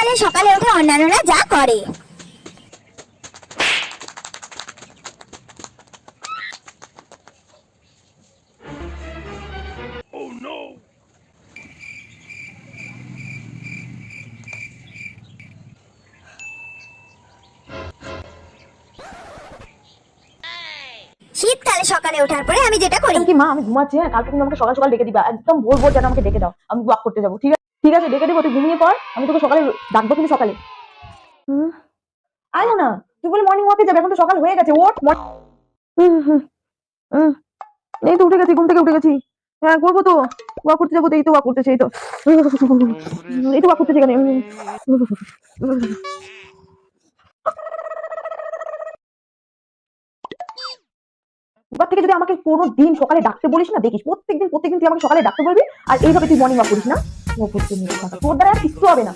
শীতকালে সকালে উঠে অন্যান্যরা যা করে। শীতকালে সকালে ওঠার পরে আমি যেটা করি। কি মা, আমি ঘুমাচ্ছি। হ্যাঁ, কালকে তুমি আমাকে সকাল সকাল ডেকে দিবা, একদম ভোর ভোর যেন আমাকে ডেকে দাও, আমি ওয়াক করতে যাবো। ঠিক আছে ঠিক আছে, ডেকে দেবো, তুই ঘুমিয়ে পড়, আমি তোকে সকালে ডাকবো কিন্তু সকালে। আয় না, তুই বলে মর্নিং ওয়াকে যাবে, এখন তো সকাল হয়ে গেছে, ওঠ। এই তো উঠে গেছি, ঘুম থেকে উঠে গেছি। হ্যাঁ করবো তো, ওয়াক করতে যাবো তো, এই তো ওয়াক করতেছি, এই তো এই তো ওয়াক করতেছি এখানে। এবার থেকে যদি আমাকে কোনো দিন সকালে ডাকতে বলিস না, দেখিস প্রত্যেকদিন তুই আমাকে সকালে ডাকতে বলবি, আর এইভাবে তুই মর্নিং ওয়াক করিস না, তোর দ্বারা আর কিচ্ছু হবে না।